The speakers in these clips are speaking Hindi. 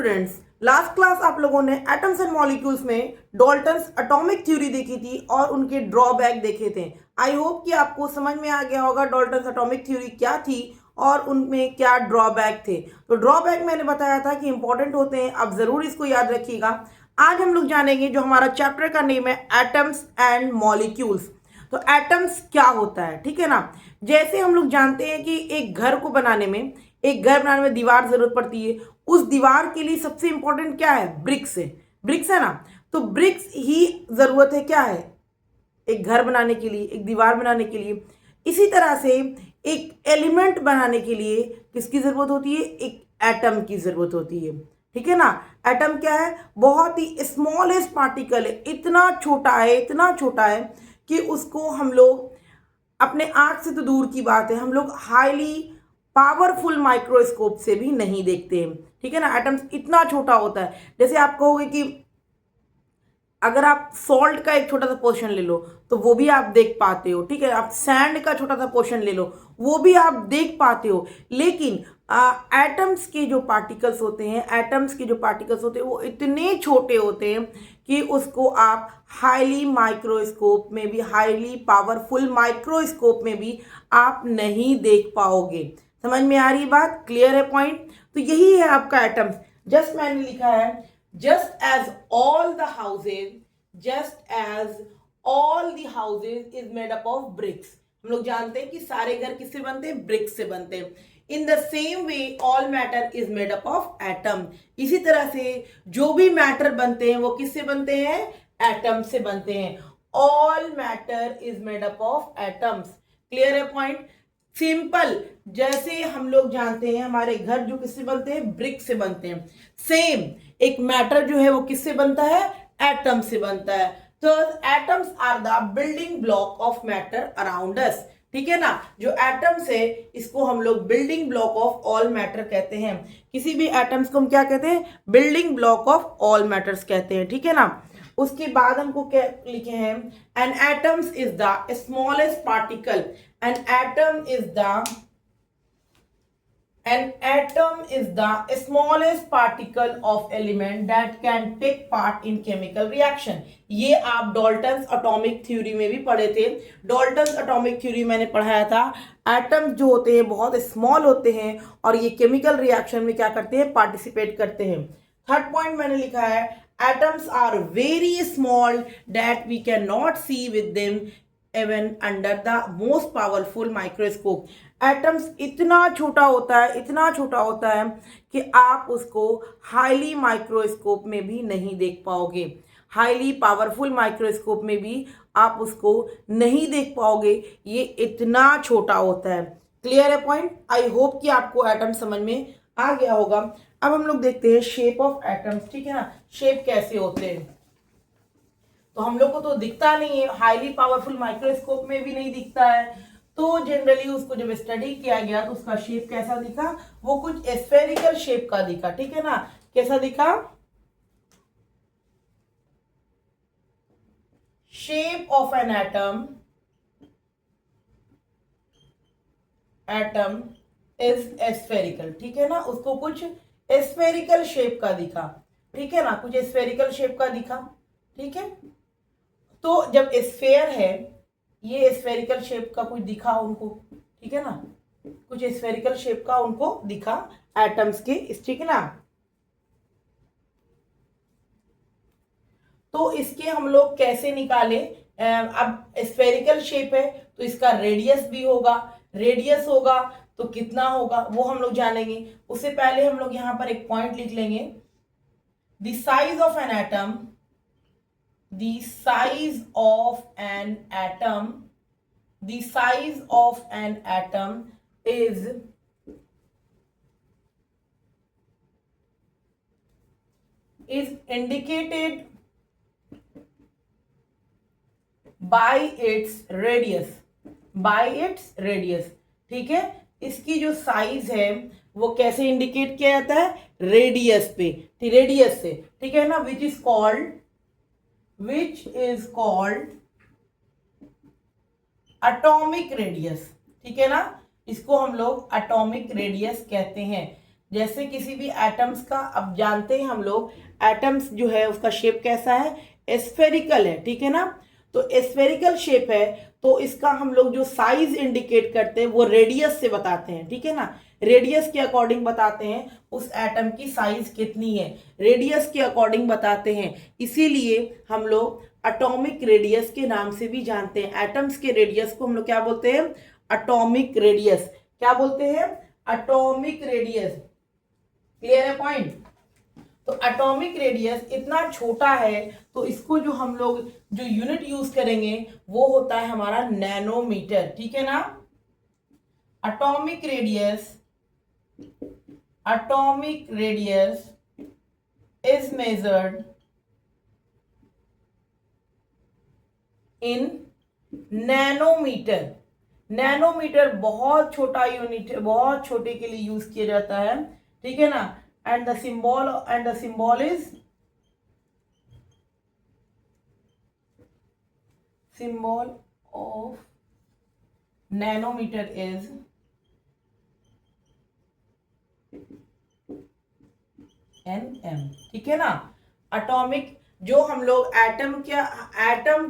स्टूडेंट्स, लास्ट क्लास आप लोगों ने एटम्स एंड मॉलिक्यूल्स में डाल्टन्स एटॉमिक थ्योरी देखी थी और उनके ड्रॉबैक देखे थे। आई होप कि आपको समझ में आ गया होगा डाल्टन्स एटॉमिक थ्योरी क्या थी और उनमें क्या ड्रॉबैक थे। तो ड्रॉबैक मैंने बताया था कि इंपॉर्टेंट होते हैं, आप ज़रूर इसको याद रखिएगा। आज हम लोग जानेंगे जो हमारा चैप्टर का नेम है एटम्स एंड मॉलिक्यूल्स। तो एटम्स क्या होता है, ठीक है ना। जैसे हम लोग जानते हैं कि एक घर बनाने में दीवार जरूरत पड़ती है। उस दीवार के लिए सबसे इंपॉर्टेंट क्या है? ब्रिक्स है। ब्रिक्स है ना। तो ब्रिक्स ही जरूरत है क्या है? एक घर बनाने के लिए, एक दीवार बनाने के लिए। इसी तरह से एक एलिमेंट बनाने के लिए किसकी जरूरत होती है? एक एटम की जरूरत होती है, ठीक है ना। एटम क्या है? बहुत ही स्मॉलेस्ट पार्टिकल है, इतना छोटा है कि उसको हम लोग अपने आंख से तो दूर की बात है, हम लोग हाईली पावरफुल माइक्रोस्कोप से भी नहीं देखते हैं, ठीक है ना। एटम्स इतना छोटा होता है। जैसे आप कहोगे कि अगर आप सॉल्ट का एक छोटा सा पोर्शन ले लो तो वो भी आप देख पाते हो, ठीक है। आप सैंड का छोटा सा पोर्शन ले लो, वो भी आप देख पाते हो। लेकिन एटम्स के जो पार्टिकल्स होते हैं, वो इतने छोटे होते हैं कि उसको आप हाईली पावरफुल माइक्रोस्कोप में भी आप नहीं देख पाओगे। समझ में आ रही बात? क्लियर है पॉइंट? तो यही है आपका एटम्स। जस्ट मैंने लिखा है just as all the houses is made up of bricks। हम लोग जानते हैं कि सारे घर किससे बनते हैं? ब्रिक्स से बनते हैं। In the same way all matter is made up of atom. इसी तरह से जो भी मैटर बनते हैं वो किससे बनते हैं? एटम से बनते हैं। All matter is made up of atoms. Clear है पॉइंट? सिंपल। जैसे हम लोग जानते हैं हमारे घर जो किससे बनते हैं? ब्रिक से बनते हैं। सेम एक मैटर जो है वो किससे बनता है? एटम से बनता है। तो atoms are the building block of matter around us, ठीक है ना। जो एटम्स है इसको हम लोग building block of all matter कहते हैं। किसी भी एटम्स को हम क्या कहते हैं? Building block of all matters कहते हैं, ठीक है ना। उसके बाद हमको क्या लिखे हैं? An atoms is the smallest particle. An atom is the smallest particle of element that can take part in chemical reaction। ये आप डाल्टन्स एटॉमिक थ्योरी में भी पढ़े थे। डाल्टन्स एटॉमिक थ्योरी मैंने पढ़ाया था। एटम्स जो होते हैं बहुत स्मॉल होते हैं और ये केमिकल रिएक्शन में क्या करते हैं? पार्टिसिपेट करते हैं। थर्ड पॉइंट मैंने लिखा है atoms are very small that we can not see with them even under the most powerful microscope। Atoms इतना छोटा होता है कि आप उसको हाईली माइक्रोस्कोप में भी नहीं देख पाओगे। हाईली पावरफुल माइक्रोस्कोप में भी आप उसको नहीं देख पाओगे, ये इतना छोटा होता है। क्लियर है पॉइंट? आई होप कि आपको एटम समझ में आ गया होगा। अब हम लोग देखते हैं शेप ऑफ एटम्स, ठीक है ना। शेप कैसे होते हैं? तो हम लोग को तो दिखता नहीं है, हाईली पावरफुल माइक्रोस्कोप में भी नहीं दिखता है। तो जनरली उसको जब स्टडी किया गया तो उसका शेप कैसा दिखा? वो कुछ स्फेरिकल शेप का दिखा, ठीक है ना। कैसा दिखा? Shape of an atom is spherical, ठीक है ना। उसको कुछ स्फेरिकल शेप का दिखा, ठीक है ना। कुछ स्फेरिकल शेप का दिखा, ठीक है। तो जब स्फेयर है, ये स्फेरिकल शेप का कुछ दिखा उनको, ठीक है ना। कुछ स्फेरिकल शेप का उनको दिखा एटम्स के, ठीक है ना। तो इसके हम लोग कैसे निकाले? अब स्फेरिकल शेप है तो इसका रेडियस भी होगा। रेडियस होगा तो कितना होगा वो हम लोग जानेंगे। उससे पहले हम लोग यहां पर एक पॉइंट लिख लेंगे। The size of an atom the size of an atom is indicated by its radius, ठीक है। इसकी जो साइज है वो कैसे इंडिकेट किया जाता है? रेडियस पे, रेडियस से, ठीक है ना। Which is called atomic radius, ठीक है ना। इसको हम लोग एटॉमिक रेडियस कहते हैं। जैसे किसी भी एटम्स का, अब जानते हैं हम लोग एटम्स जो है उसका शेप कैसा है, स्फेरिकल है, ठीक है ना। तो स्फेरिकल शेप है तो इसका हम लोग जो साइज इंडिकेट करते हैं वो रेडियस से बताते हैं, ठीक है ना। रेडियस के अकॉर्डिंग बताते हैं उस एटम की साइज कितनी है, रेडियस के अकॉर्डिंग बताते हैं। इसीलिए हम लोग एटॉमिक रेडियस के नाम से भी जानते हैं। एटम्स के रेडियस को हम लोग क्या बोलते हैं, एटॉमिक रेडियस। क्या बोलते हैं, एटॉमिक रेडियस। क्लियर है पॉइंट। तो एटॉमिक रेडियस इतना छोटा है तो इसको जो हम लोग जो यूनिट यूज करेंगे वो होता है हमारा नैनोमीटर, ठीक है ना। Atomic radius, atomic radius is measured in nanometre. Nanometre बहुत छोटा यूनिट है, बहुत छोटे के लिए यूज किया जाता है, ठीक है ना। And the symbol is symbol of nanometer is nm, ठीक है ना। एटॉमिक जो हम लोग एटम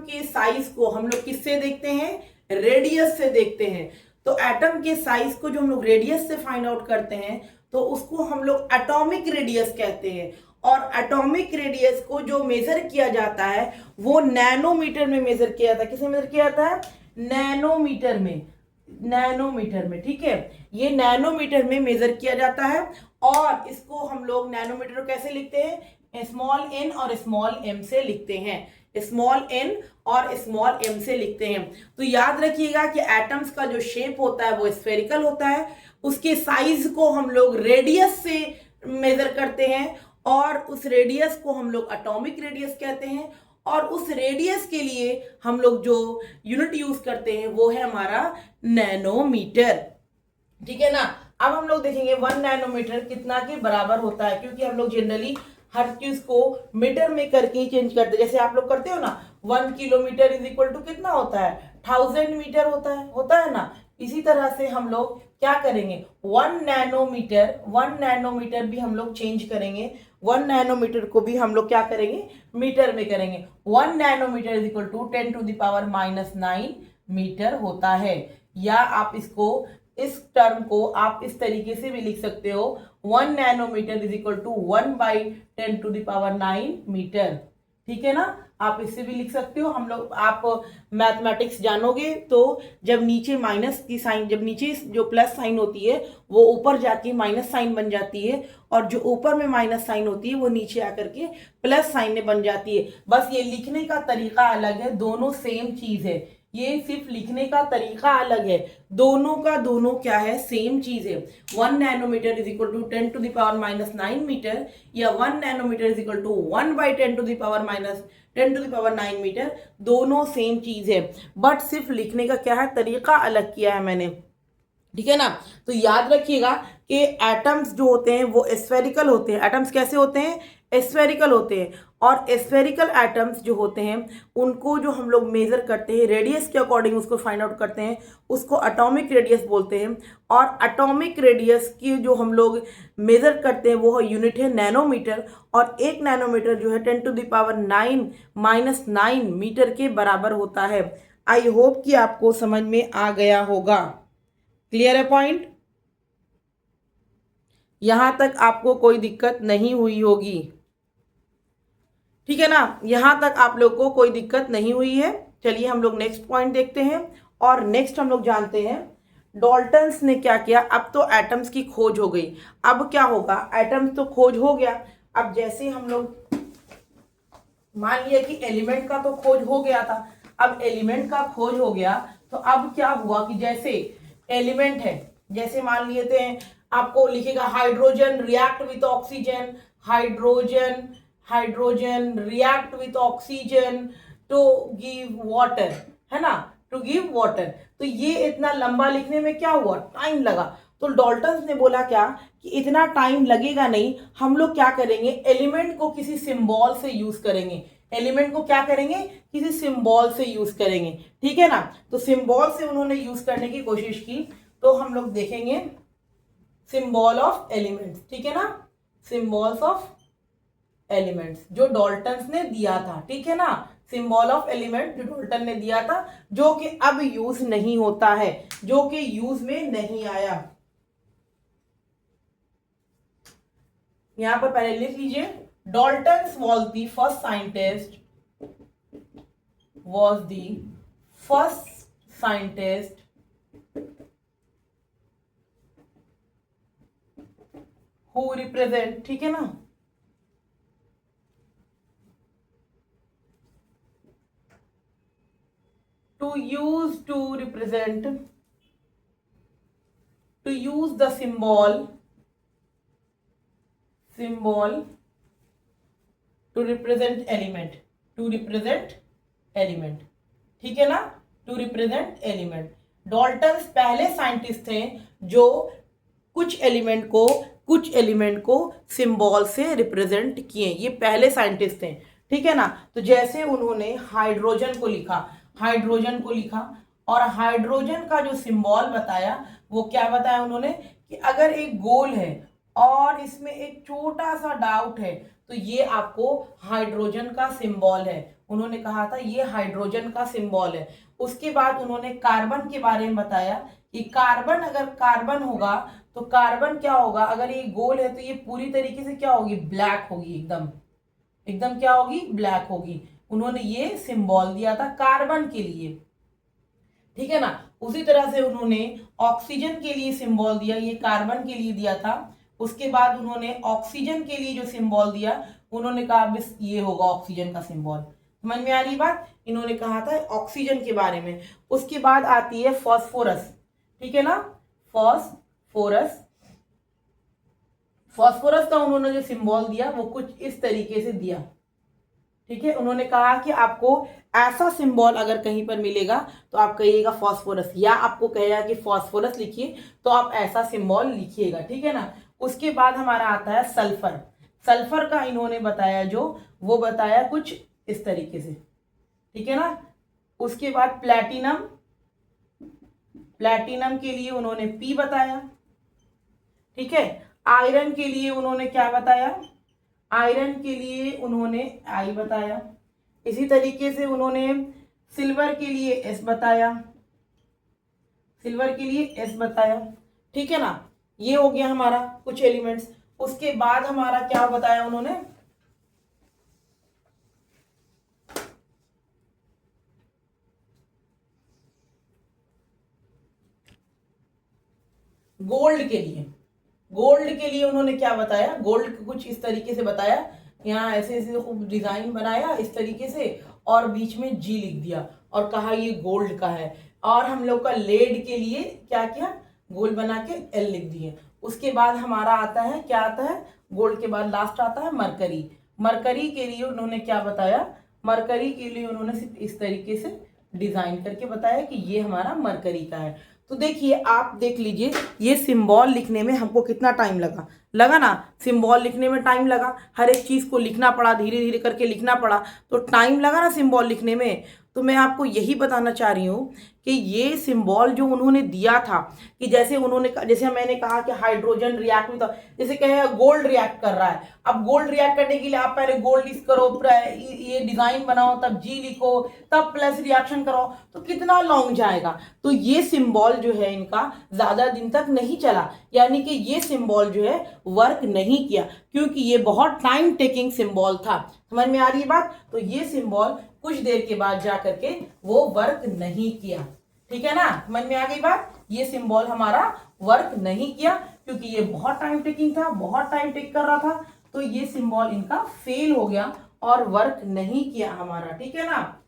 के साइज को हम लोग किससे देखते हैं, रेडियस से देखते हैं। तो एटम के साइज को जो हम लोग रेडियस से फाइंड आउट करते हैं तो उसको हम लोग एटॉमिक रेडियस कहते हैं। और एटॉमिक रेडियस को जो मेजर किया जाता है वो नैनोमीटर में मेजर किया जाता है। किसमें मेजर किया जाता है, नैनोमीटर में, नैनोमीटर में, ठीक है। ये नैनोमीटर में मेजर किया जाता है और इसको हम लोग नैनोमीटर को कैसे लिखते हैं, स्मॉल एन और स्मॉल एम से लिखते हैं, स्मॉल एन और स्मॉल एम से लिखते हैं। तो याद रखिएगा कि एटम्स का जो शेप होता है वो स्फेरिकल होता है, उसके साइज को हम लोग रेडियस से मेजर करते हैं और उस रेडियस को हम लोग एटॉमिक रेडियस कहते हैं। और उस रेडियस के लिए हम लोग जो यूनिट यूज करते हैं वो है हमारा नैनोमीटर, ठीक है ना। अब हम लोग देखेंगे 1 नैनोमीटर कितना के बराबर होता है, क्योंकि हम लोग जनरली हर चीज को मीटर में करके ही चेंज करते हैं। जैसे आप लोग करते हो ना, 1 किलोमीटर इज इक्वल टू कितना होता है, 1000 मीटर होता है ना। इसी तरह से हम लोग क्या करेंगे, 1 नैनोमीटर भी हम लोग चेंज करेंगे। 1 नैनोमीटर को भी हम लोग क्या करेंगे, मीटर में करेंगे। 1 nanometre is equal to 10⁻⁹ metre होता है। या आप इसको, इस टर्म को आप इस तरीके से भी लिख सकते हो, 1 nanometre is equal to 1/10⁹ metre, ठीक है ना। आप इससे भी लिख सकते हो। हम लोग, आप मैथमेटिक्स जानोगे तो जब नीचे माइनस की साइन, जब नीचे जो प्लस साइन होती है वो ऊपर जाके माइनस साइन बन जाती है, और जो ऊपर में माइनस साइन होती है वो नीचे आकर के प्लस साइन में बन जाती है। बस ये लिखने का तरीका अलग है, दोनों सेम चीज है। ये सिर्फ लिखने का तरीका अलग है, दोनों का दोनों क्या है, सेम चीज है। 1 nanometre is equal to 10⁻⁹ metre या 1 nanometre is equal to 1/10⁻⁹ metre, दोनों सेम चीज है, बट सिर्फ लिखने का क्या है, तरीका अलग किया है मैंने, ठीक है ना। तो याद रखिएगा कि एटम्स जो होते हैं वो स्फेरिकल होते हैं। एटम्स कैसे होते हैं, स्फेरिकल होते हैं। और स्फेरिकल एटम्स जो होते हैं उनको जो हम लोग मेजर करते हैं रेडियस के अकॉर्डिंग, उसको फाइंड आउट करते हैं, उसको एटॉमिक रेडियस बोलते हैं। और एटॉमिक रेडियस की जो हम लोग मेजर करते हैं वो यूनिट है नैनोमीटर। और 1 नैनोमीटर जो है 10⁻⁹ मीटर के बराबर होता है। आई होप कि आपको समझ में आ गया होगा। क्लियर है पॉइंट, यहां तक आपको कोई दिक्कत नहीं हुई होगी, ठीक है ना। यहां तक आप लोग को कोई दिक्कत नहीं हुई है। चलिए हम लोग नेक्स्ट पॉइंट देखते हैं। और नेक्स्ट हम लोग जानते हैं डॉल्टन्स ने क्या किया। अब तो एटम्स की खोज हो गई, अब क्या होगा, एटम्स तो खोज हो गया। अब जैसे हम लोग मान लिया कि एलिमेंट का तो खोज हो गया था, अब एलिमेंट का खोज हो गया तो अब क्या हुआ कि जैसे एलिमेंट है, जैसे मान लिए थे आपको लिखेगा hydrogen react with oxygen, hydrogen react with oxygen to give water, है ना, टू गिव वाटर। तो ये इतना लंबा लिखने में क्या हुआ, टाइम लगा। तो डॉल्टन्स ने बोला क्या कि इतना टाइम लगेगा नहीं, हम लोग क्या करेंगे, एलिमेंट को किसी सिंबल से यूज करेंगे। एलिमेंट को क्या करेंगे, किसी सिंबल से यूज करेंगे, ठीक है ना। तो सिंबल से उन्होंने यूज करने की कोशिश की। तो हम लोग देखेंगे सिंबल ऑफ एलिमेंट्स, ठीक है ना, सिंबल्स ऑफ एलिमेंट्स जो डॉल्टन्स ने दिया था, ठीक है ना, सिंबल ऑफ एलिमेंट जो डॉल्टन ने दिया था, जो कि अब यूज नहीं होता है, जो कि यूज में नहीं आया। यहां पर पहले लिख लीजिए, Dalton's was the first scientist, was the first scientist who represent, ठीक है ना, to use the symbol to represent element, ठीक है ना, टू रिप्रेजेंट एलिमेंट। डॉल्टन्स पहले साइंटिस्ट थे जो कुछ एलिमेंट को सिंबल से रिप्रेजेंट किए, ये पहले साइंटिस्ट थे, ठीक है ना। तो जैसे उन्होंने हाइड्रोजन को लिखा और हाइड्रोजन का जो सिंबल बताया वो क्या बताया उन्होंने कि अगर एक गोल है और इसमें एक छोटा सा डाउट है तो ये आपको हाइड्रोजन का सिंबल है, उन्होंने कहा था ये हाइड्रोजन का सिंबल है। उसके बाद उन्होंने कार्बन के बारे में बताया कि कार्बन, अगर कार्बन होगा तो कार्बन क्या होगा, अगर ये गोल है तो ये पूरी तरीके से क्या होगी, ब्लैक होगी, एकदम क्या होगी, ब्लैक होगी। उन्होंने ये सिंबल दिया था कार्बन के लिए, ठीक है ना। उसी तरह से उन्होंने ऑक्सीजन के लिए सिंबल दिया, ये कार्बन के लिए दिया था। उसके बाद उन्होंने ऑक्सीजन के लिए जो सिंबल दिया उन्होंने कहा बस ये होगा ऑक्सीजन का सिंबल। समझ में आ रही बात, इन्होंने कहा था ऑक्सीजन के बारे में। उसके बाद आती है फॉस्फोरस, ठीक है ना, फॉस्फोरस का उन्होंने जो सिंबल दिया वो कुछ इस तरीके से दिया, ठीक है। उन्होंने कहा कि आपको ऐसा सिंबल अगर कहीं पर मिलेगा तो आप कहिएगा फॉस्फोरस, या आपको कहेगा कि फॉस्फोरस लिखिए तो आप ऐसा सिंबल लिखिएगा, ठीक है ना। उसके बाद हमारा आता है सल्फर का इन्होंने बताया जो वो बताया कुछ इस तरीके से, ठीक है ना। उसके बाद प्लैटिनम के लिए उन्होंने P बताया, ठीक है। आयरन के लिए उन्होंने क्या बताया, आयरन के लिए उन्होंने I बताया। इसी तरीके से उन्होंने सिल्वर के लिए S बताया, ठीक है ना। ये हो गया हमारा कुछ एलिमेंट्स। उसके बाद हमारा क्या बताया उन्होंने, गोल्ड के लिए उन्होंने क्या बताया, गोल्ड कुछ इस तरीके से बताया, यहाँ ऐसे ऐसे खूब डिजाइन बनाया इस तरीके से और बीच में G लिख दिया और कहा ये गोल्ड का है। और हम लोग का लेड के लिए क्या किया, गोल बना के L लिख दिए। उसके बाद हमारा आता है, क्या आता है, गोल्ड के बाद लास्ट आता है मरकरी के लिए उन्होंने क्या बताया, मरकरी के लिए उन्होंने सिर्फ इस तरीके से डिजाइन करके बताया कि ये हमारा मरकरी का है। तो देखिए, आप देख लीजिए ये सिंबल लिखने में हमको कितना टाइम लगा ना, सिंबल लिखने में टाइम लगा, हर एक चीज़ को लिखना पड़ा, धीरे धीरे करके लिखना पड़ा, तो टाइम लगा ना सिंबल लिखने में। तो मैं आपको यही बताना चाह रही हूँ कि ये सिंबल जो उन्होंने दिया था कि जैसे मैंने कहा कि हाइड्रोजन रिएक्ट में, तो जैसे कहे गोल्ड रिएक्ट कर रहा है, अब गोल्ड रिएक्ट करने के लिए आप पहले गोल्ड लिस्ट करो, ये डिजाइन बनाओ, तब G लिखो, तब प्लस रिएक्शन करो, तो कितना लॉन्ग जाएगा। तो ये सिंबल जो है इनका ज्यादा दिन तक नहीं चला, यानी कि ये सिंबल जो है वर्क नहीं किया, क्योंकि ये बहुत टाइम टेकिंग सिंबल था। समझ में आ रही है बात। तो ये सिंबल कुछ देर के बाद जा करके वो वर्क नहीं किया, ठीक है ना, समझ में आ गई बात। ये सिंबल हमारा वर्क नहीं किया क्योंकि ये बहुत टाइम टेकिंग था, बहुत टाइम टेक कर रहा था, तो ये सिंबल इनका फेल हो गया और वर्क नहीं किया हमारा, ठीक है ना।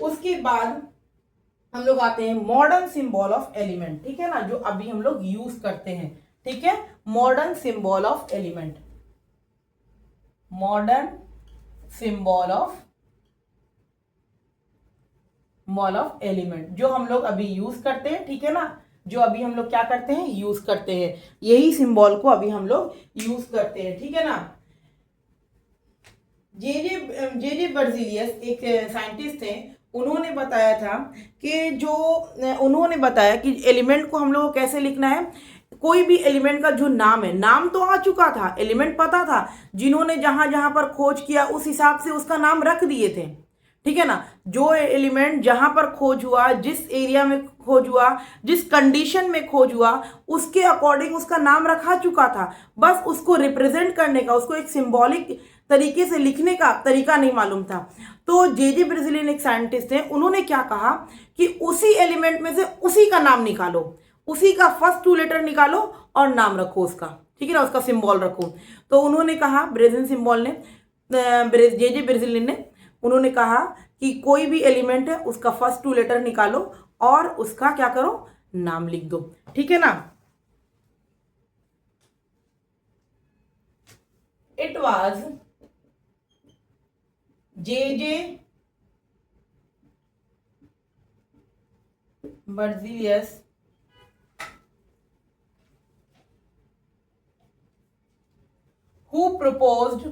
उसके बाद हम लोग आते हैं मॉडर्न सिंबल ऑफ एलिमेंट, ठीक है ना, जो अभी हम लोग यूज करते हैं, ठीक है। Modern symbol of element, modern symbol of element जो हम लोग अभी यूज करते हैं, ठीक है ना, जो अभी हम लोग क्या करते हैं, यूज करते हैं, यही सिंबल को अभी हम लोग यूज करते हैं, ठीक है ना। जे बर्जीलियस एक साइंटिस्ट थे, उन्होंने बताया था कि उन्होंने बताया कि एलिमेंट को हम लोग को कैसे लिखना है, कोई भी एलिमेंट का जो नाम है, नाम तो आ चुका था, एलिमेंट पता था, जिन्होंने जहां जहां पर खोज किया उस हिसाब से उसका नाम रख दिए थे, ठीक है ना। जो एलिमेंट जहां पर खोज हुआ, जिस एरिया में खोज हुआ, जिस कंडीशन में खोज हुआ, उसके अकॉर्डिंग उसका नाम रखा चुका था। बस उसको रिप्रेजेंट करने का, उसको एक सिंबॉलिक तरीके से लिखने का तरीका नहीं मालूम था। तो जे ब्रेजिलियन एक साइंटिस्ट हैं, उन्होंने क्या कहा कि उसी एलिमेंट में से उसी का नाम निकालो, उसी का फर्स्ट 2 लेटर निकालो और नाम रखो उसका, ठीक है ना, उसका सिंबल रखो। तो उन्होंने कहा, ब्रेजिलियन सिंबल ने, जे ब्रेजिलियन ने, उन्होंने कहा कि कोई भी एलिमेंट है उसका फर्स्ट 2 लेटर निकालो और उसका क्या करो, नाम लिख दो, ठीक है ना। It was J Berzelius who proposed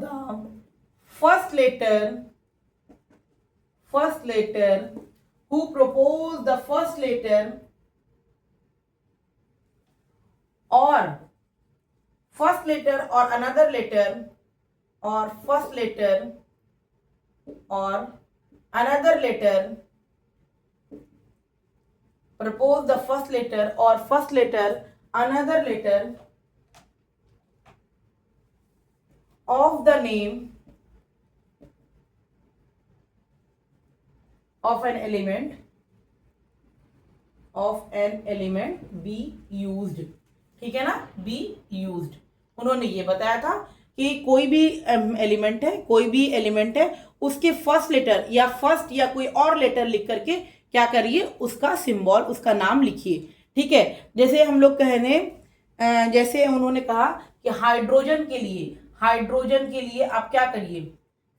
the first letter who proposed the first letter or first letter or another letter or first letter or another letter, propose the first letter or first letter another letter of the name of an element be used, ठीक है ना, be used। उन्होंने ये बताया था कि कोई भी एलिमेंट है, उसके फर्स्ट लेटर या फर्स्ट या कोई और लेटर लिख करके क्या करिए, उसका सिंबल, उसका नाम लिखिए, ठीक है। जैसे हम लोग जैसे उन्होंने कहा कि हाइड्रोजन के लिए आप क्या करिए,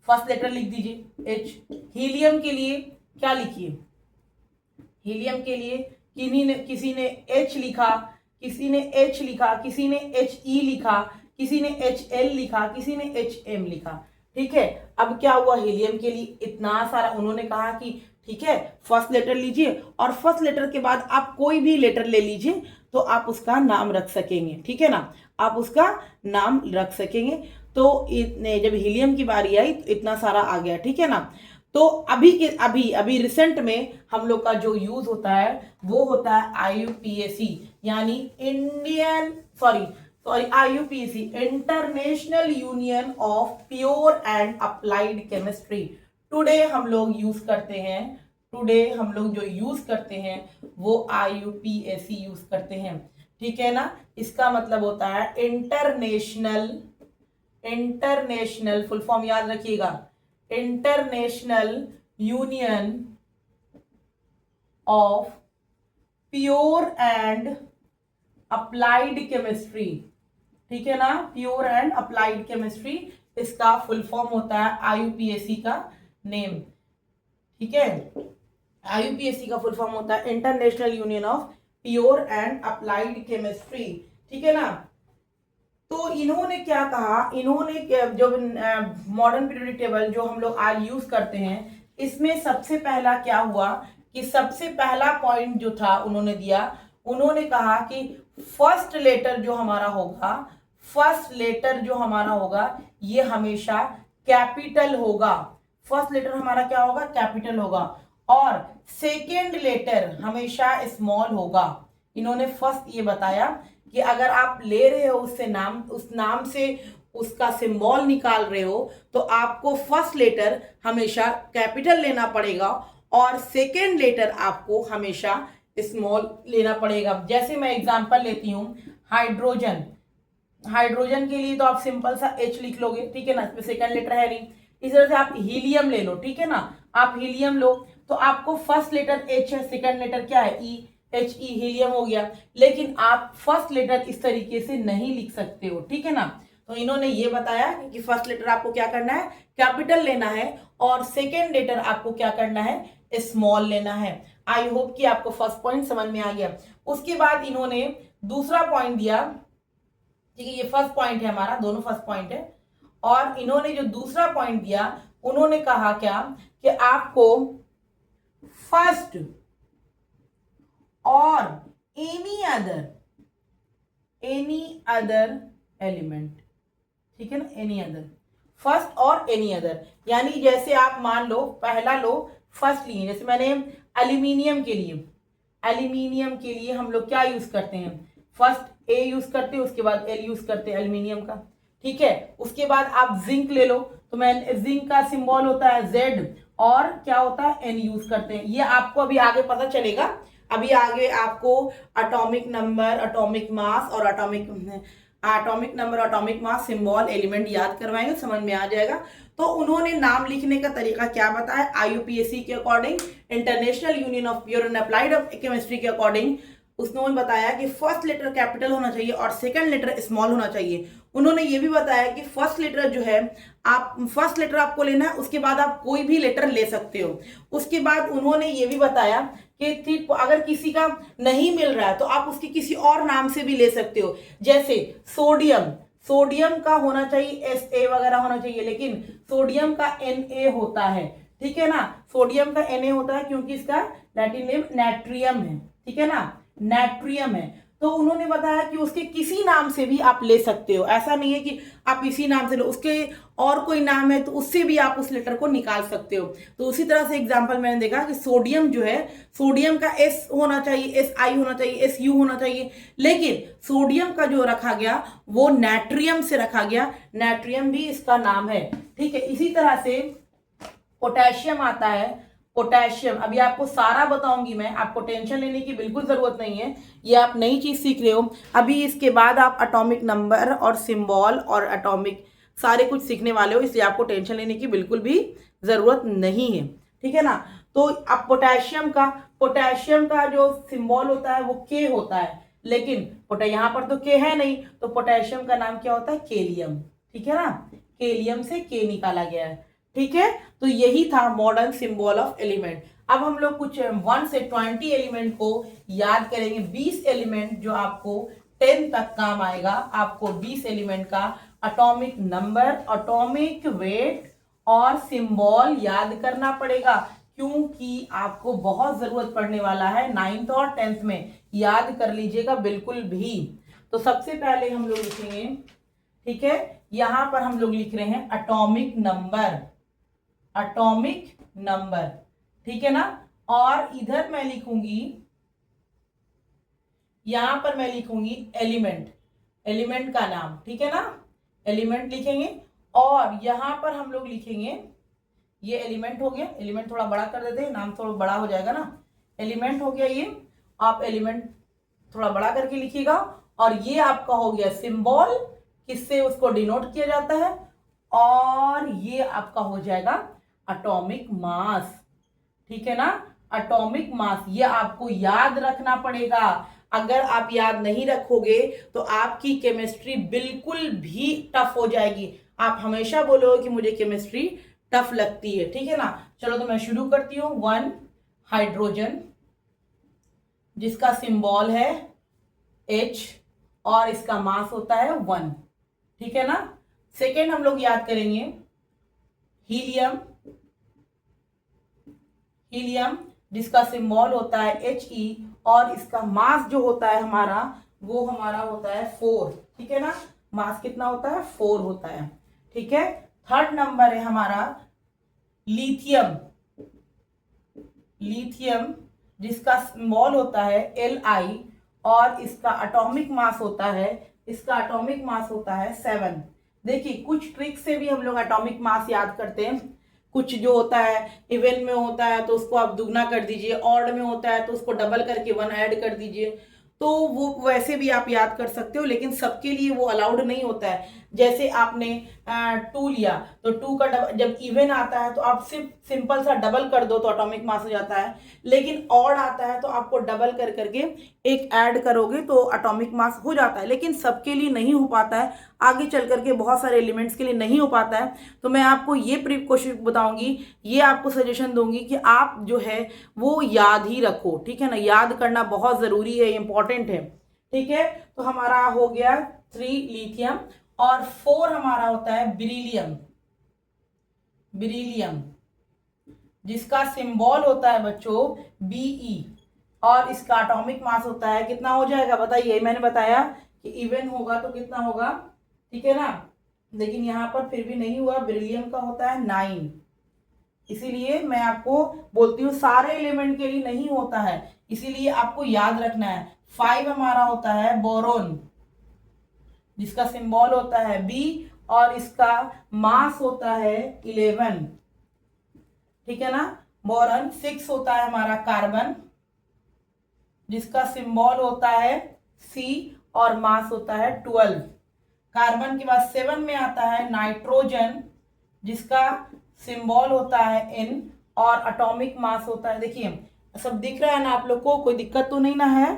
फर्स्ट लेटर लिख दीजिए H। हीलियम के लिए क्या लिखिए, हीलियम के लिए किसी ने H लिखा, किसी ने HE लिखा, किसी ने HL लिखा, किसी ने HM लिखा, ठीक है। अब क्या हुआ, हीलियम के लिए इतना सारा, उन्होंने कहा कि ठीक है, फर्स्ट लेटर लीजिए और फर्स्ट लेटर के बाद आप कोई भी लेटर ले लीजिए तो आप उसका नाम रख सकेंगे, ठीक है ना, आप उसका नाम रख सकेंगे। तो जब हीलियम की बारी आई तो इतना सारा आ गया, ठीक है ना। तो अभी रिसेंट में हम लोग का जो यूज होता है वो होता है IUPAC, यानी IUPAC, international union of pure and applied chemistry. Today हम लोग जो यूज करते हैं वो IUPAC यूज करते हैं, ठीक है ना। इसका मतलब होता है इंटरनेशनल, फुल फॉर्म याद रखिएगा, international union of pure and applied chemistry, ठीक है ना, प्योर एंड अप्लाइड केमिस्ट्री, इसका फुल फॉर्म होता है IUPAC का नेम, ठीक है। IUPAC का फुल फॉर्म होता है international union of pure and applied chemistry, ठीक है ना। तो इन्होंने क्या कहा, जो मॉडर्न पीरियोडिक टेबल जो हम लोग आज यूज करते हैं, इसमें सबसे पहला क्या हुआ कि सबसे पहला पॉइंट जो था उन्होंने दिया, उन्होंने कहा कि फर्स्ट लेटर जो हमारा होगा ये हमेशा कैपिटल होगा। फर्स्ट लेटर हमारा क्या होगा, कैपिटल होगा, और सेकेंड लेटर हमेशा स्मॉल होगा। इन्होंने फर्स्ट ये बताया कि अगर आप ले रहे हो उस नाम से उसका सिंबल निकाल रहे हो तो आपको फर्स्ट लेटर हमेशा कैपिटल लेना पड़ेगा और सेकेंड लेटर आपको हमेशा स्मॉल लेना पड़ेगा। जैसे मैं एग्जांपल लेती हूँ, हाइड्रोजन के लिए तो आप सिंपल सा H लिख लोगे, ठीक है ना, इसमें सेकंड लेटर है नहीं। इस तरह से आप हीलियम ले लो, ठीक है ना, आप हीलियम लो तो आपको फर्स्ट लेटर H है, सेकंड लेटर क्या है, E, HE, हीलियम हो गया। लेकिन आप फर्स्ट लेटर इस तरीके से नहीं लिख सकते हो, ठीक है ना। तो इन्होंने ये बताया कि फर्स्ट लेटर आपको क्या करना है, कैपिटल लेना है, और सेकेंड लेटर आपको क्या करना है, स्मॉल लेना है। आई होप कि आपको फर्स्ट पॉइंट समझ में आ गया। उसके बाद इन्होंने दूसरा पॉइंट दिया, ठीक है, ये फर्स्ट पॉइंट है हमारा, दोनों फर्स्ट पॉइंट है। और इन्होंने जो दूसरा पॉइंट दिया, उन्होंने कहा क्या कि आपको फर्स्ट और एनी अदर एलिमेंट, ठीक है ना, एनी अदर, फर्स्ट और एनी अदर, यानी जैसे आप मान लो पहला लो फर्स्ट लिए, जैसे मैंने एल्यूमिनियम के लिए हम लोग क्या यूज करते हैं, फर्स्ट ए यूज करते हैं, उसके बाद एल यूज करते हैं एल्यूमिनियम का, ठीक है। उसके बाद आप जिंक ले लो, तो मैं जिंक का सिंबल होता है जेड और क्या होता है एन यूज करते हैं। ये आपको अभी आगे पता चलेगा, अभी आगे आपको एटॉमिक नंबर, एटॉमिक मास और atomic number, atomic mass, symbol, element याद करवाएंगे, समझ में आ जाएगा। तो उन्होंने नाम लिखने का तरीका क्या बताया, IUPAC के according, international union of pure and applied chemistry के अकॉर्डिंग उन्होंने बताया कि फर्स्ट लेटर कैपिटल होना चाहिए और सेकंड लेटर स्मॉल होना चाहिए। उन्होंने ये भी बताया कि फर्स्ट लेटर जो है, आप फर्स्ट लेटर आपको लेना है, उसके बाद आप कोई भी लेटर ले सकते हो। उसके बाद उन्होंने ये भी बताया कि अगर किसी का नहीं मिल रहा है तो आप उसके किसी और नाम से भी ले सकते हो, जैसे सोडियम का होना चाहिए SA वगैरह होना चाहिए, लेकिन सोडियम का Na होता है, ठीक है ना, सोडियम का Na होता है क्योंकि इसका लैटिन नेम नाइट्रियम है, ठीक है ना, नाइट्रियम है। तो उन्होंने बताया कि उसके किसी नाम से भी आप ले सकते हो, ऐसा नहीं है कि आप इसी नाम से लो, उसके और कोई नाम है तो उससे भी आप उस लेटर को निकाल सकते हो। तो उसी तरह से एग्जांपल मैंने देखा कि सोडियम जो है, सोडियम का S होना चाहिए, SI होना चाहिए, SU होना चाहिए, लेकिन सोडियम का जो रखा गया वो नाइट्रियम से रखा गया, नाइट्रियम भी इसका नाम है, ठीक है। इसी तरह से पोटेशियम आता है, पोटेशियम अभी आपको सारा बताऊंगी मैं, आपको टेंशन लेने की बिल्कुल जरूरत नहीं है, ये आप नई चीज सीख रहे हो। अभी इसके बाद आप एटॉमिक नंबर और सिंबल और एटॉमिक सारे कुछ सीखने वाले हो, इसलिए आपको टेंशन लेने की बिल्कुल भी जरूरत नहीं है, ठीक है ना। तो अब पोटेशियम का जो सिंबल होता है वो K होता है, लेकिन यहाँ पर तो K है नहीं, तो पोटेशियम का नाम क्या होता है, केलियम, ठीक है ना, केलियम से K निकाला गया है, ठीक है। तो यही था मॉडर्न सिंबल ऑफ एलिमेंट। अब हम लोग कुछ 1 से 20 एलिमेंट को याद करेंगे, 20 एलिमेंट जो आपको 10 तक काम आएगा। आपको 20 एलिमेंट का एटॉमिक नंबर, एटॉमिक वेट और सिंबल याद करना पड़ेगा, क्योंकि आपको बहुत जरूरत पड़ने वाला है 9th और 10th में, याद कर लीजिएगा बिल्कुल भी। तो सबसे पहले हम लोग लिखेंगे, ठीक है, यहां पर हम लोग लिख रहे हैं एटॉमिक नंबर, ठीक है ना। और इधर मैं लिखूंगी, यहां पर मैं लिखूंगी एलिमेंट का नाम, ठीक है ना, एलिमेंट लिखेंगे। और यहां पर हम लोग लिखेंगे, ये एलिमेंट हो गया, एलिमेंट थोड़ा बड़ा कर देते हैं, नाम थोड़ा बड़ा हो जाएगा ना, एलिमेंट हो गया ये, आप एलिमेंट थोड़ा बड़ा करके लिखिएगा। और ये आपका हो गया सिंबल, किससे उसको डिनोट किया जाता है, और ये आपका हो जाएगा एटॉमिक मास, ठीक है ना, एटॉमिक मास। ये आपको याद रखना पड़ेगा, अगर आप याद नहीं रखोगे तो आपकी केमिस्ट्री बिल्कुल भी टफ हो जाएगी। आप हमेशा बोलोगे कि मुझे केमिस्ट्री टफ लगती है, ठीक है ना। चलो तो मैं शुरू करती हूँ। 1 हाइड्रोजन, जिसका सिंबल है H और इसका मास होता है 1, ठीक है ना। सेकेंड हम लोग याद करेंगे हीलियम, जिसका सिंबल होता है He और इसका मास जो होता है हमारा, वो हमारा होता है 4, ठीक है ना, मास कितना होता है, 4 होता है, ठीक है। थर्ड नंबर है हमारा लिथियम, जिसका सिंबल होता है Li और इसका एटॉमिक मास होता है 7। देखिए कुछ ट्रिक से भी हम लोग एटॉमिक मास याद करते हैं, कुछ जो होता है इवन में होता है तो उसको आप दुगना कर दीजिए, ऑड में होता है तो उसको डबल करके 1 ऐड कर दीजिए, तो वो वैसे भी आप याद कर सकते हो, लेकिन सबके लिए वो अलाउड नहीं होता है। जैसे आपने 2 लिया तो 2 का जब इवन आता है तो आप सिर्फ सिंपल सा डबल कर दो तो एटॉमिक मास हो जाता है, लेकिन ऑड आता है तो आपको डबल कर करके एक ऐड करोगे तो एटॉमिक मास हो जाता है, लेकिन सबके लिए नहीं हो पाता है, आगे चल करके बहुत सारे एलिमेंट्स के लिए नहीं हो पाता है। तो मैं आपको ये कोशिश बताऊंगी, ये आपको सजेशन दूंगी कि आप जो है वो याद ही रखो, ठीक है ना, याद करना बहुत जरूरी है, इंपॉर्टेंट है, ठीक है। तो हमारा हो गया 3 लिथियम और 4 हमारा होता है बिरिलियम, जिसका सिंबल होता है बच्चों Be, और इसका एटॉमिक मास होता है कितना हो जाएगा बताइए। मैंने बताया कि इवन होगा तो कितना होगा, ठीक है ना, लेकिन यहाँ पर फिर भी नहीं हुआ, बेरिलियम का होता है 9। इसीलिए मैं आपको बोलती हूँ सारे एलिमेंट के लिए नहीं होता है, इसीलिए आपको याद रखना है। 5 हमारा होता है बोरोन, जिसका सिंबल होता है B, और इसका मास होता है 11, ठीक है ना। बोरॉन 6 होता है हमारा कार्बन, जिसका सिंबल होता है C, और मास होता है 12। कार्बन के बाद 7 में आता है नाइट्रोजन, जिसका सिंबल होता है N, और एटॉमिक मास होता है, देखिए सब दिख रहा है ना आप लोग को, कोई दिक्कत तो नहीं ना है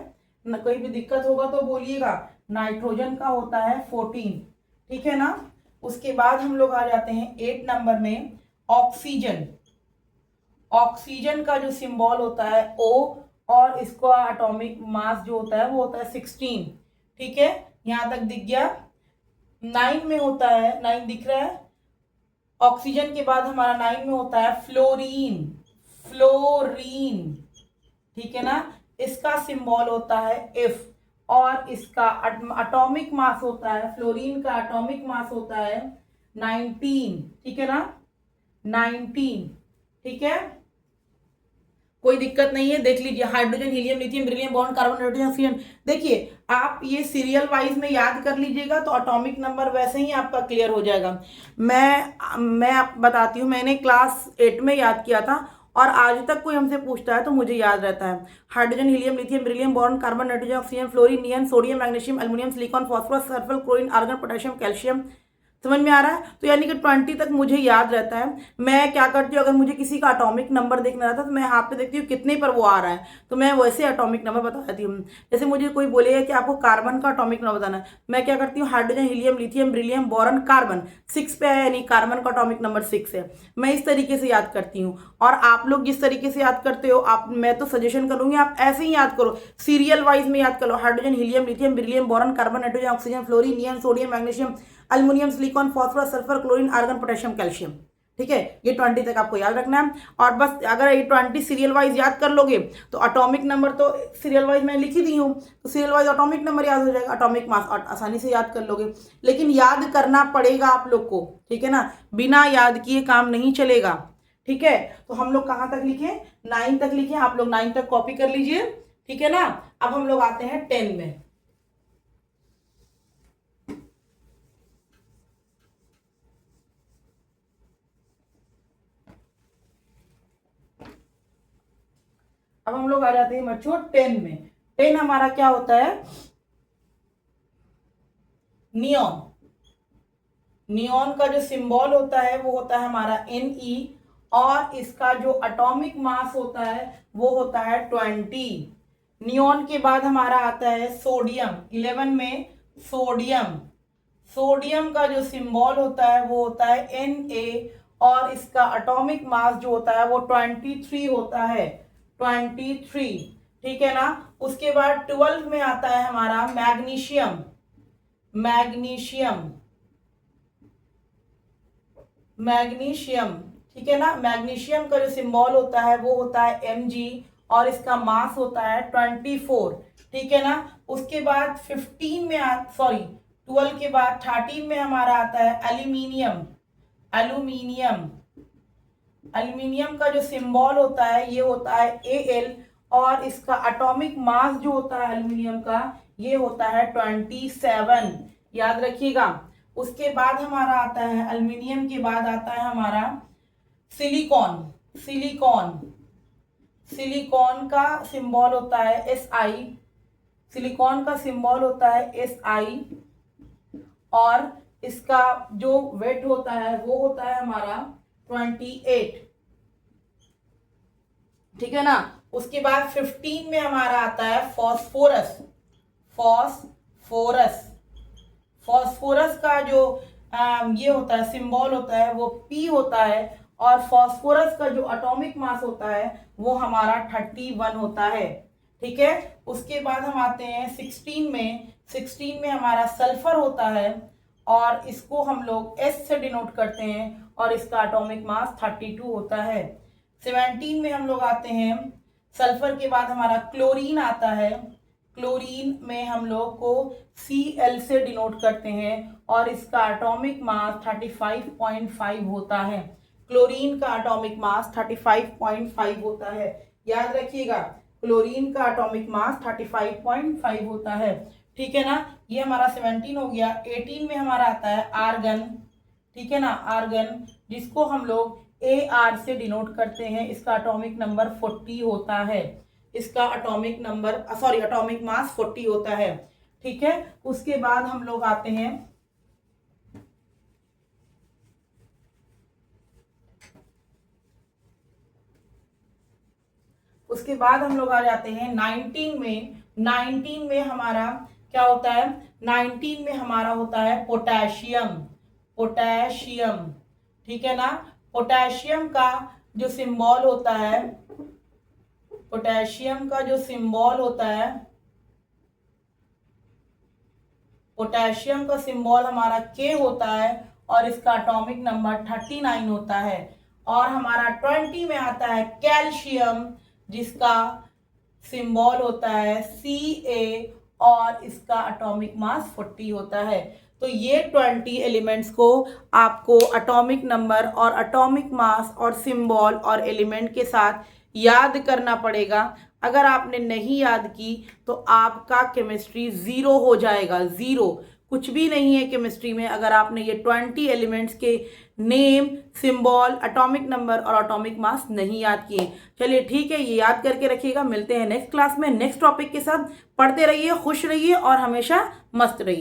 ना, कोई भी दिक्कत होगा तो बोलिएगा। नाइट्रोजन का होता है 14, ठीक है ना। उसके बाद हम लोग आ जाते हैं 8 नंबर में, ऑक्सीजन। ऑक्सीजन का जो सिंबल होता है O, और इसका एटॉमिक मास जो होता है वो होता है 16, ठीक है, यहां तक दिख गया। 9 में होता है, 9 दिख रहा है, ऑक्सीजन के बाद हमारा 9 में होता है फ्लोरीन। फ्लोरीन, ठीक है ना, इसका सिंबल होता है F, और इसका एटॉमिक मास होता है, फ्लोरीन का एटॉमिक मास होता है 19, ठीक है ना, 19, ठीक है, कोई दिक्कत नहीं है, देख लीजिए। हाइड्रोजन, हीलियम, लिथियम, बेरिलियम, बॉन्ड, कार्बन, नाइट्रोजन, ऑक्सीजन। देखिए आप ये सीरियल वाइज में याद कर लीजिएगा तो एटॉमिक नंबर वैसे ही आपका क्लियर हो जाएगा। मैं आप बताती हूँ, मैंने क्लास 8 में याद किया था, और आज तक कोई हमसे पूछता है तो मुझे याद रहता है। हाइड्रोजन, हीलियम, लिथियम, बेरिलियम, बॉन्ड, carbon, nitrogen, oxygen, fluorine, neon, sodium, magnesium, aluminium, silicon, phosphorus, sulphur, chlorine, argon, potassium, calcium. समझ में आ रहा है? तो यानी कि 20 तक मुझे याद रहता है। मैं क्या करती हूँ, अगर मुझे किसी का एटॉमिक नंबर देखना रहता है तो मैं हाथ पे देखती हूँ कितने पर वो आ रहा है, तो मैं वैसे एटॉमिक नंबर बता देती हूँ। जैसे मुझे कोई बोलेगा कि आपको कार्बन का एटॉमिक नंबर बताना है, मैं क्या करती हूँ, hydrogen, helium, lithium, beryllium, boron, carbon 6 पे है, यानी कार्बन का एटॉमिक नंबर 6 है। मैं इस तरीके से याद करती हूँ, और आप लोग जिस तरीके से याद करते हो, आप, मैं तो सजेशन करूंगी आप ऐसे ही याद करो, सीरियल वाइज में याद करो। Hydrogen, helium, lithium, beryllium, boron, carbon, nitrogen, oxygen, fluorine, neon, sodium, magnesium, aluminium, silicon, phosphorus, sulphur, chlorine, argon, potassium, calcium, ठीक है। ये 20 तक आपको याद रखना है, और बस अगर ये 20 सीरियल वाइज याद कर लोगे तो एटॉमिक नंबर तो सीरियल वाइज मैं लिखी दी हूँ, तो सीरियल वाइज एटॉमिक नंबर याद हो जाएगा, एटॉमिक मास आसानी से याद कर लोगे। लेकिन याद करना पड़ेगा आप लोग को, ठीक है ना, बिना याद किए काम नहीं चलेगा, ठीक है। तो हम लोग कहाँ तक लिखे, 9 तक लिखे, आप लोग 9 तक कॉपी कर लीजिए, ठीक है ना। अब हम लोग आते हैं 10 में। अब हम लोग आ जाते हैं बच्चों 10 में। 10 हमारा क्या होता है, नियॉन। नियॉन का जो सिंबल होता है वो होता है हमारा Ne, और इसका जो एटॉमिक मास होता है वो होता है 20। नियॉन के बाद हमारा आता है सोडियम, 11 में सोडियम। सोडियम का जो सिंबल होता है वो होता है Na, और इसका एटॉमिक मास जो होता है वो 23 होता है, 23, ठीक है ना। उसके बाद 12 में आता है हमारा मैग्नीशियम। मैग्नीशियम, मैग्नीशियम, ठीक है ना। मैग्नीशियम का जो सिंबल होता है वो होता है Mg, और इसका मास होता है 24, ठीक है ना। उसके बाद 15 में 12 के बाद 13 में हमारा आता है एल्यूमिनियम। एल्यूमिनियम, एल्यूमिनियम का जो सिंबल होता है ये होता है Al, और इसका एटॉमिक मास जो होता है एल्यूमिनियम का ये होता है 27, याद रखिएगा। उसके बाद हमारा आता है एल्यूमिनियम के बाद आता है हमारा सिलिकॉन। सिलिकॉन, सिलिकॉन का सिंबल होता है Si। सिलिकॉन का सिंबल होता है Si, और इसका जो वेट होता है वो होता है हमारा 28, ठीक है ना। उसके बाद 15 में हमारा आता है फॉस्फोरस। फॉस्फोरस, फॉस्फोरस का जो ये होता है सिंबल होता है वो P होता है, और फॉस्फोरस का जो एटॉमिक मास होता है वो हमारा 31 होता है, ठीक है। उसके बाद हम आते हैं 16 में। 16 में हमारा सल्फर होता है, और इसको हम लोग S से डिनोट करते हैं, और इसका एटॉमिक मास 32 होता है। 17 में हम लोग आते हैं, सल्फर के बाद हमारा क्लोरीन आता है। क्लोरीन में हम लोग को Cl से डिनोट करते हैं और इसका एटॉमिक मास 35.5 होता है। क्लोरीन का एटॉमिक मास 35.5 होता है, याद रखिएगा, क्लोरीन का एटॉमिक मास 35.5 होता है, ठीक है ना। ये हमारा 17 हो गया। 18 में हमारा आता है आर्गन, ठीक है ना, आर्गन, जिसको हम लोग Ar से डिनोट करते हैं। इसका एटॉमिक नंबर 40 होता है, इसका एटॉमिक नंबर एटॉमिक मास 40 होता है, ठीक है। उसके बाद हम लोग आते हैं आ जाते हैं 19 में। 19 में हमारा क्या होता है, 19 में हमारा होता है पोटेशियम, पोटेशियम, ठीक है ना। पोटेशियम का जो सिंबल होता है, पोटेशियम का जो सिंबल होता है, पोटेशियम का सिंबल हमारा K होता है और इसका एटॉमिक नंबर 39 होता है। और हमारा 20 में आता है कैल्शियम, जिसका सिंबल होता है Ca और इसका एटॉमिक मास 40 होता है। तो ये 20 एलिमेंट्स को आपको एटॉमिक नंबर और एटॉमिक मास और सिंबल और एलिमेंट के साथ याद करना पड़ेगा। अगर आपने नहीं याद की तो आपका केमिस्ट्री ज़ीरो हो जाएगा, ज़ीरो, कुछ भी नहीं है केमिस्ट्री में अगर आपने ये 20 एलिमेंट्स के नेम, सिंबल, एटॉमिक नंबर और एटॉमिक मास नहीं याद किए। चलिए ठीक है, ये याद करके रखिएगा। मिलते हैं नेक्स्ट क्लास में नेक्स्ट टॉपिक के साथ। पढ़ते रहिए, खुश रहिए और हमेशा मस्त रहिए।